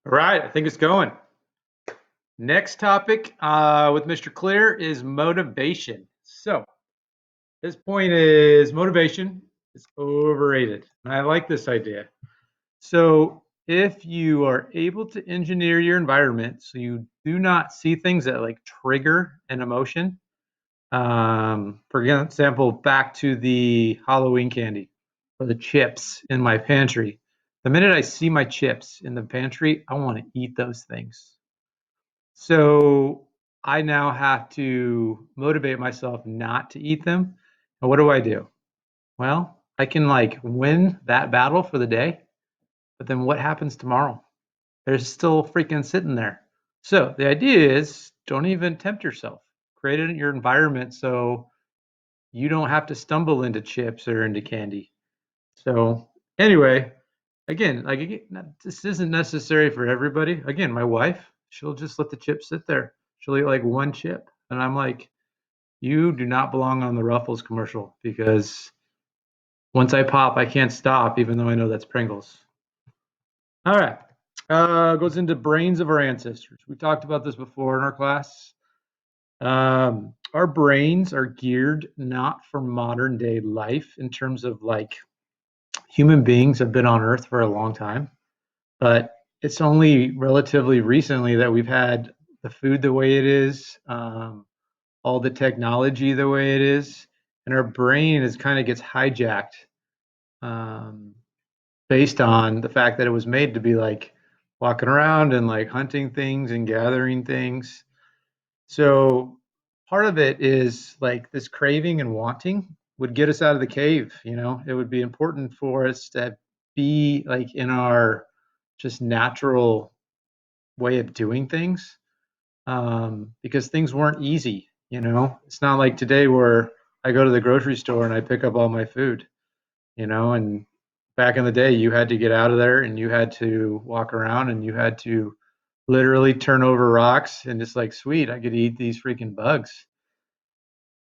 All right, I think it's going. Next topic with Mr. Clear is motivation. So, his point is motivation is overrated. And I like this idea. So, if you are able to engineer your environment so you do not see things that like trigger an emotion, for example, back to the Halloween candy or the chips in my pantry. The minute I see my chips in the pantry, I want to eat those things. So I now have to motivate myself not to eat them. And what do? Well, I can like win that battle for the day, but then what happens tomorrow? They're still freaking sitting there. So the idea is don't even tempt yourself. Create your environment so you don't have to stumble into chips or into candy. So anyway, again, this isn't necessary for everybody. Again, my wife, she'll just let the chips sit there. She'll eat like one chip, and I'm like, you do not belong on the Ruffles commercial because once I pop, I can't stop, even though I know that's Pringles. All right, goes into brains of our ancestors. We talked about this before in our class. Our brains are geared not for modern day life in terms of like human beings have been on Earth for a long time. But it's only relatively recently that we've had the food the way it is, all the technology the way it is, and our brain is kind of gets hijacked um, based on the fact that it was made to be like walking around and like hunting things and gathering things. So part of it is like this craving and wanting would get us out of the cave. It would be important for us to be like in our just natural way of doing things because things weren't easy. It's not like today where I go to the grocery store and I pick up all my food. And back in the day, you had to get out of there and you had to walk around and you had to literally turn over rocks and it's like, sweet, I could eat these freaking bugs.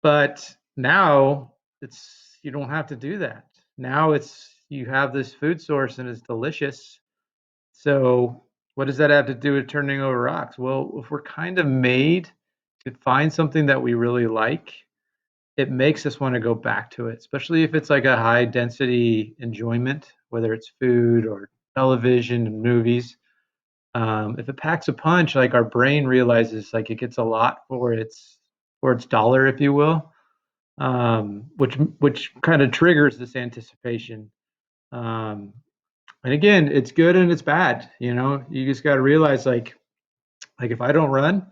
But now it's you don't have to do that. Now it's you have this food source and it's delicious. So what does that have to do with turning over rocks? Well, if we're kind of made to find something that we really like, it makes us want to go back to it, especially if it's like a high density enjoyment, whether it's food or television and movies. If it packs a punch, like our brain realizes like it gets a lot for its dollar, if you will, which kind of triggers this anticipation. Um, and again, it's good and it's bad. You just got to realize like if I don't run,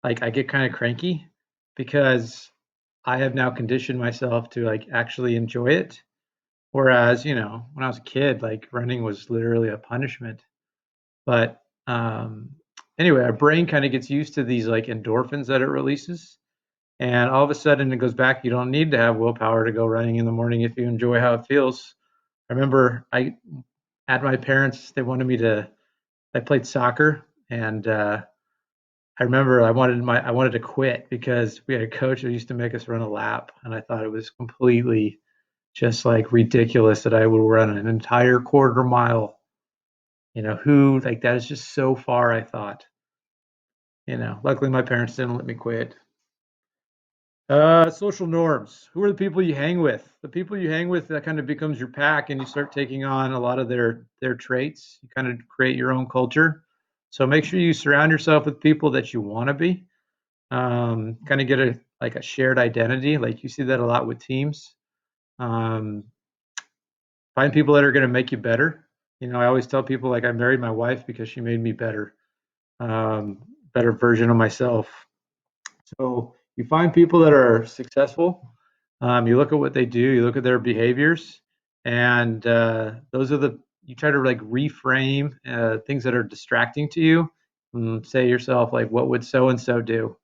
like I get kind of cranky because I have now conditioned myself to like actually enjoy it. Whereas, when I was a kid, like running was literally a punishment. But anyway, our brain kind of gets used to these like endorphins that it releases. And all of a sudden it goes back. You don't need to have willpower to go running in the morning if you enjoy how it feels. I remember I at my parents, they wanted me to, I played soccer and I remember I wanted to quit because we had a coach that used to make us run a lap, and I thought it was completely just like ridiculous that I would run an entire quarter mile. Who like that is just so far. I thought. Luckily my parents didn't let me quit. Social norms. Who are the people you hang with? The people you hang with that kind of becomes your pack, and you start taking on a lot of their traits. You kind of create your own culture. So make sure you surround yourself with people that you want to be. Kind of get a shared identity. Like you see that a lot with teams. Um, find people that are going to make you better. I always tell people like I married my wife because she made me better, better version of myself. So you find people that are successful. You look at what they do. You look at their behaviors, and those are the you try to like reframe things that are distracting to you. Say to yourself like, what would so and so do?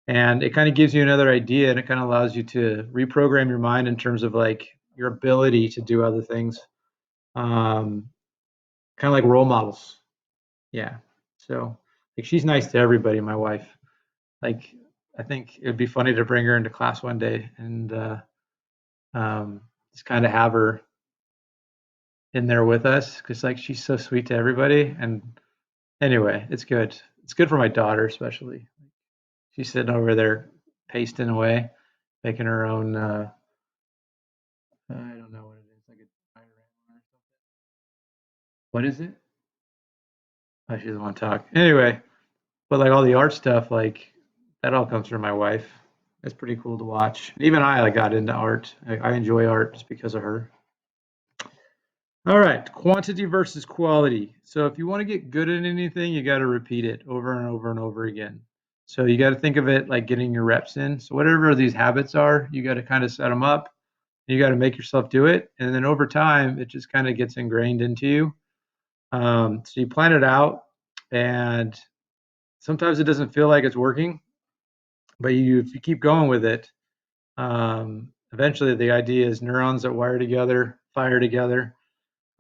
And it kind of gives you another idea and it kind of allows you to reprogram your mind in terms of like your ability to do other things, um, kind of like role models. Yeah. So like she's nice to everybody, my wife. Like I think it would be funny to bring her into class one day and um, just kind of have her in there with us because like she's so sweet to everybody. And Anyway, it's good. It's good for my daughter, especially. She's sitting over there pasting away, making her own. I don't know what it is, like a diorama or something. What is it? Oh, she doesn't want to talk. Anyway, but like all the art stuff, like that all comes from my wife. It's pretty cool to watch. Even I like got into art. I enjoy art just because of her. All right, quantity versus quality. So if you want to get good at anything, you got to repeat it over and over and over again. So you got to think of it like getting your reps in. So whatever these habits are, you got to kind of set them up. You got to make yourself do it, and then over time, it just kind of gets ingrained into you. So you plan it out, and sometimes it doesn't feel like it's working, but if you keep going with it, eventually the idea is neurons that wire together, fire together.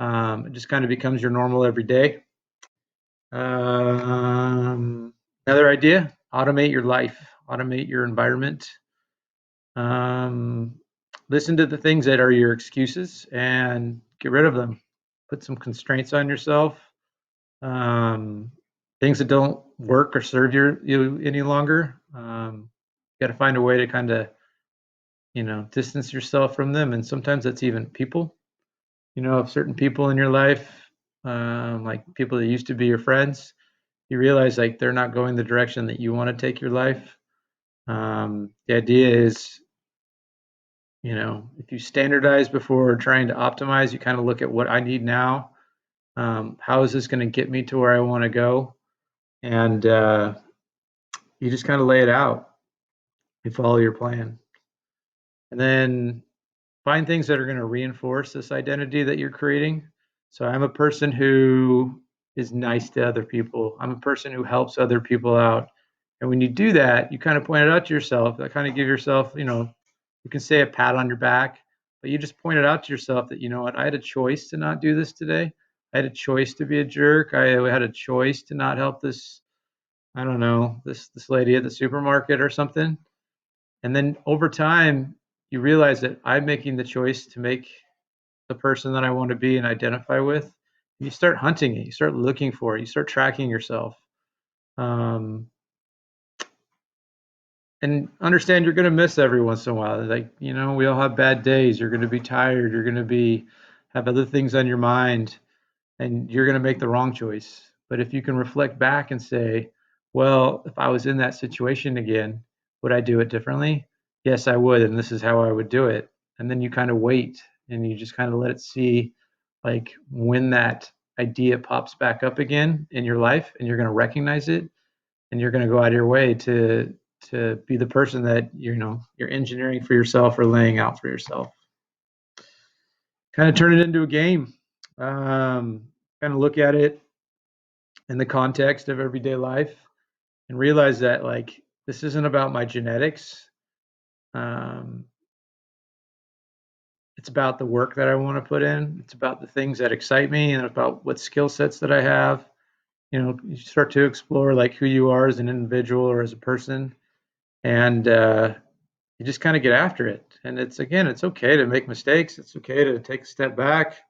It just kind of becomes your normal every day. Another idea: automate your life, automate your environment. Um, Listen to the things that are your excuses and get rid of them. Put some constraints on yourself. Um, Things that don't work or serve you any longer. You got to find a way to kind of distance yourself from them, and sometimes that's even people. If certain people in your life, like people that used to be your friends, you realize like they're not going the direction that you want to take your life. The idea is, if you standardize before trying to optimize, you kind of look at what I need now. How is this going to get me to where I want to go? And you just kind of lay it out. You follow your plan. And then find things that are going to reinforce this identity that you're creating. So I'm a person who is nice to other people. I'm a person who helps other people out. And when you do that, you kind of point it out to yourself. I kind of give yourself, you can say a pat on your back, but you just point it out to yourself that, you know what, I had a choice to not do this today. I had a choice to be a jerk. I had a choice to not help this, I don't know, this lady at the supermarket or something. And then over time, you realize that I'm making the choice to make the person that I want to be and identify with. You start hunting it. You start looking for it. You start tracking yourself. Um, and understand you're going to miss every once in a while. Like, we all have bad days. You're going to be tired. You're going to have other things on your mind, and you're going to make the wrong choice. But if you can reflect back and say, well, if I was in that situation again, would I do it differently? Yes, I would. And this is how I would do it. And then you kind of wait and you just kind of let it see like when that idea pops back up again in your life, and you're going to recognize it, and you're going to go out of your way to be the person that you're engineering for yourself or laying out for yourself. Kind of turn it into a game. Kind of look at it in the context of everyday life and realize that like this isn't about my genetics. Um, it's about the work that I want to put in. It's about the things that excite me and about what skill sets that I have. You start to explore like who you are as an individual or as a person, and you just kind of get after it. And it's okay to make mistakes. It's okay to take a step back.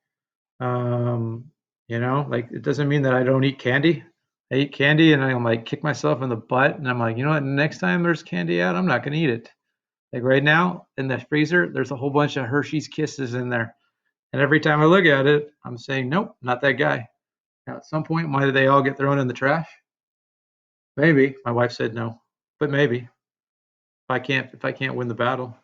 Um, like it doesn't mean that I don't eat candy. I eat candy and I'm like kick myself in the butt and I'm like, you know what, next time there's candy out, I'm not gonna eat it. Like right now in the freezer, there's a whole bunch of Hershey's Kisses in there. And every time I look at it, I'm saying, nope, not that guy. Now at some point, might they all get thrown in the trash? Maybe. My wife said no. But maybe. If I can't win the battle.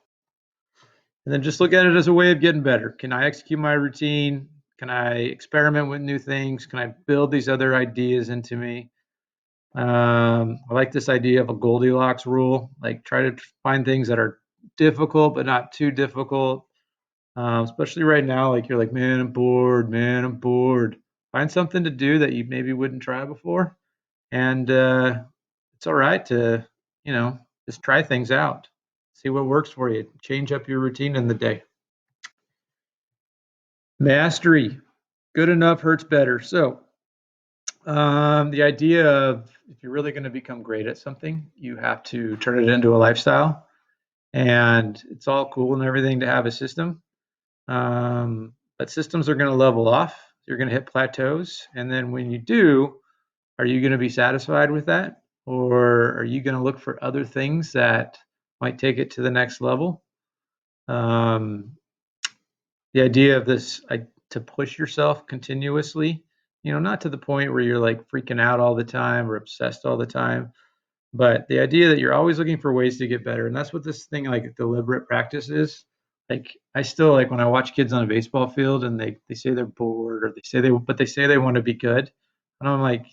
And then just look at it as a way of getting better. Can I execute my routine? Can I experiment with new things? Can I build these other ideas into me? I like this idea of a Goldilocks rule. Like try to find things that are difficult but not too difficult. Especially right now, like you're like, man, I'm bored. Man, I'm bored. Find something to do that you maybe wouldn't try before, and it's all right to, just try things out, see what works for you, change up your routine in the day. Mastery. Good enough hurts better. So, the idea of if you're really going to become great at something, you have to turn it into a lifestyle. And it's all cool and everything to have a system. But systems are going to level off. You're going to hit plateaus. And then when you do, are you going to be satisfied with that? Or are you going to look for other things that might take it to the next level? The idea of this, to push yourself continuously, not to the point where you're like freaking out all the time or obsessed all the time, but the idea that you're always looking for ways to get better. And that's what this thing like deliberate practice is. Like I still like when I watch kids on a baseball field and they say they're bored or they say they want to be good. And I'm like,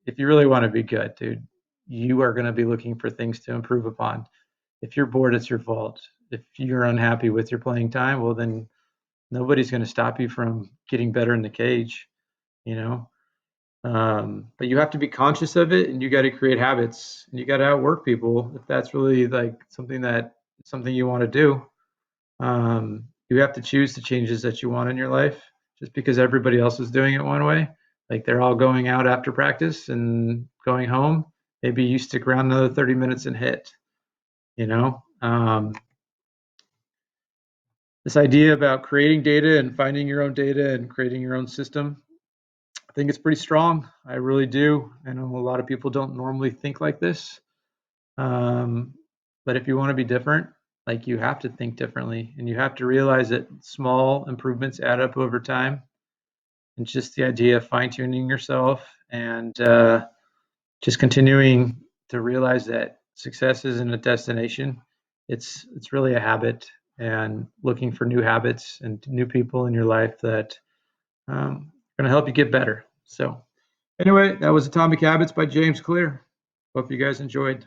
if you really want to be good, dude, you are going to be looking for things to improve upon. If you're bored, it's your fault. If you're unhappy with your playing time, well then nobody's going to stop you from getting better in the cage, you know. But you have to be conscious of it, and you got to create habits, and you got to outwork people if that's really like something you want to do. You have to choose the changes that you want in your life. Just because everybody else is doing it one way, like they're all going out after practice and going home, maybe you stick around another 30 minutes and hit. You know, this idea about creating data and finding your own data and creating your own system, I think it's pretty strong. I really do. I know a lot of people don't normally think like this. Um, but if you want to be different, like you have to think differently and you have to realize that small improvements add up over time. And just the idea of fine tuning yourself and just continuing to realize that success isn't a destination. It's really a habit, and looking for new habits and new people in your life that are going to help you get better. So anyway, that was Atomic Habits by James Clear. Hope you guys enjoyed.